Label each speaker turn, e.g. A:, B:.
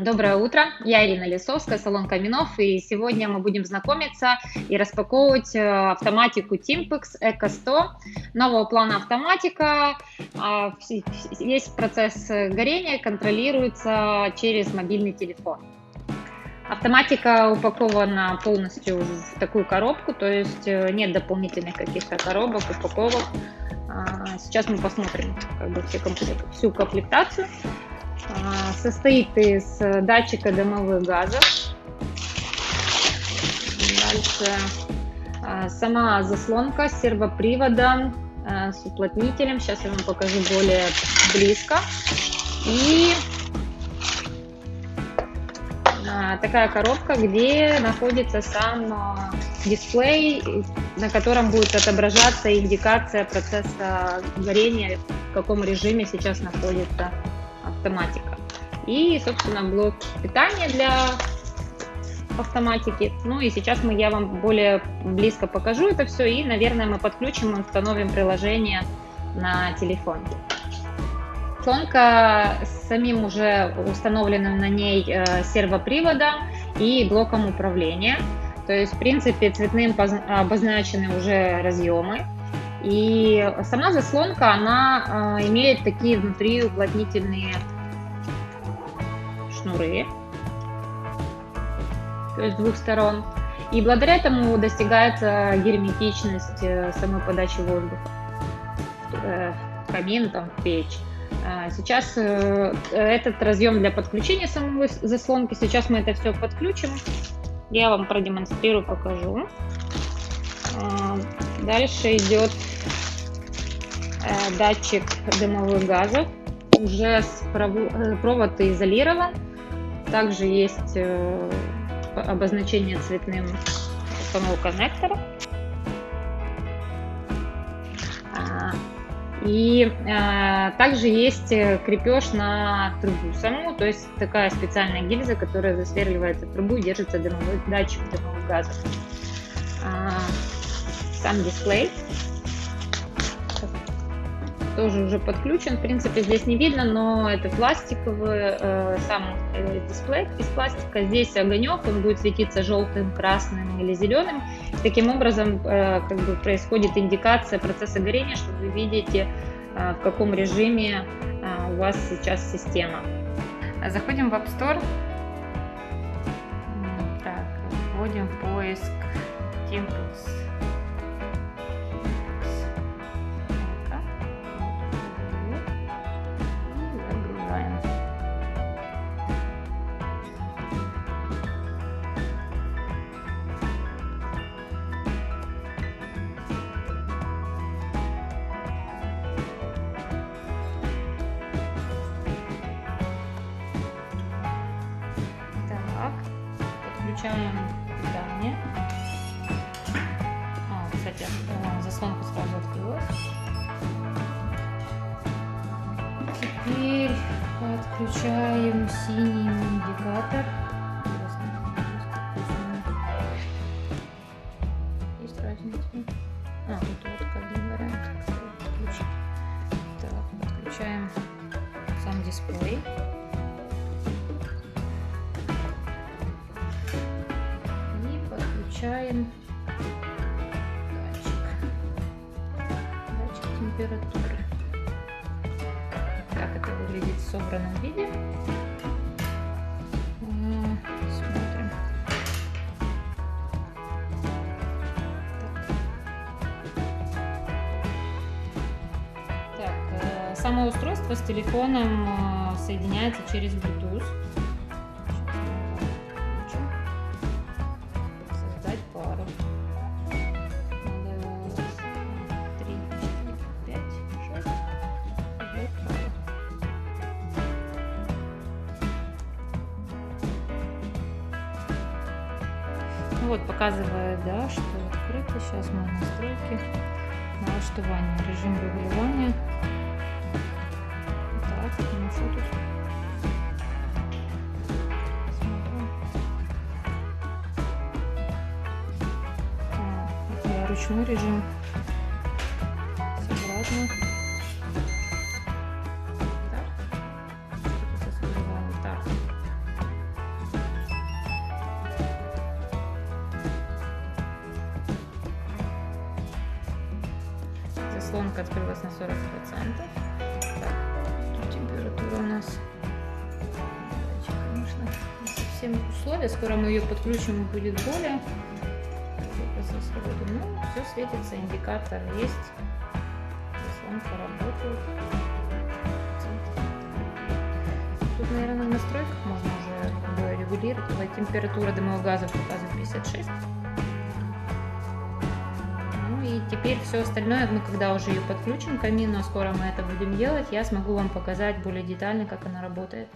A: Доброе утро, я Ирина Лисовская, салон Каминов, и сегодня мы будем знакомиться и распаковывать автоматику Timpex Eco 100 нового плана автоматика. Весь процесс горения контролируется через мобильный телефон. Автоматика упакована полностью в такую коробку, то есть нет дополнительных каких-то коробок, упаковок. Сейчас мы посмотрим всю комплектацию. Состоит из датчика дымовых газов. Дальше сама заслонка с сервоприводом, с уплотнителем. Сейчас я вам покажу более близко. И такая коробка, где находится сам дисплей, на котором будет отображаться индикация процесса горения, в каком режиме сейчас находится автоматика. И, собственно, блок питания для автоматики. Ну и сейчас я вам более близко покажу это все, и, наверное, мы подключим и установим приложение на телефон. Заслонка с самим уже установленным на ней сервоприводом и блоком управления. То есть, в принципе, цветным обозначены уже разъемы. И сама заслонка, она имеет такие внутри уплотнительные шнуры, то есть с двух сторон. И благодаря этому достигается герметичность самой подачи воздуха в камин, в печь. Сейчас этот разъем для подключения самой заслонки. Сейчас мы это все подключим. Я вам продемонстрирую, покажу. Дальше идет датчик дымовых газов. Уже провод изолирован. Также есть обозначение цветным самого коннектора. И также есть крепеж на трубу саму, то есть такая специальная гильза, которая засверливается в трубу и держится датчик дымовых газов. Сам дисплей тоже уже подключен. В принципе, здесь не видно, но это пластиковый сам дисплей из пластика. Здесь огонек, он будет светиться желтым, красным или зеленым. Таким образом, происходит индикация процесса горения, что вы видите, в каком режиме у вас сейчас система. Заходим в App Store. Так, вводим в поиск Timpex. Подключаем питание. Кстати, заслонка сразу открылась. Теперь подключаем синий индикатор. Есть разница? Тут вот один вариант подключить. Так, подключаем сам дисплей. Включаем датчик температуры. Так это выглядит в собранном виде. Смотрим. Так, само устройство с телефоном соединяется через Bluetooth. Вот показывает, да, что открыто. Сейчас мы настройки, налаштование, режим регулирования. Так, ну что тут? Смотрим. Это ручной режим. Обратно. Так. так открылась на 40%. Так, тут температура у нас, конечно, не совсем условия. Скоро мы ее подключим, и будет более. Ну, все светится, индикатор есть. Заслонка работает. Тут, наверное, на настройках можно уже регулировать. Температура дымовых газов показывает 56. Ну и теперь все остальное, мы когда уже ее подключим к камину, а скоро мы это будем делать, я смогу вам показать более детально, как она работает.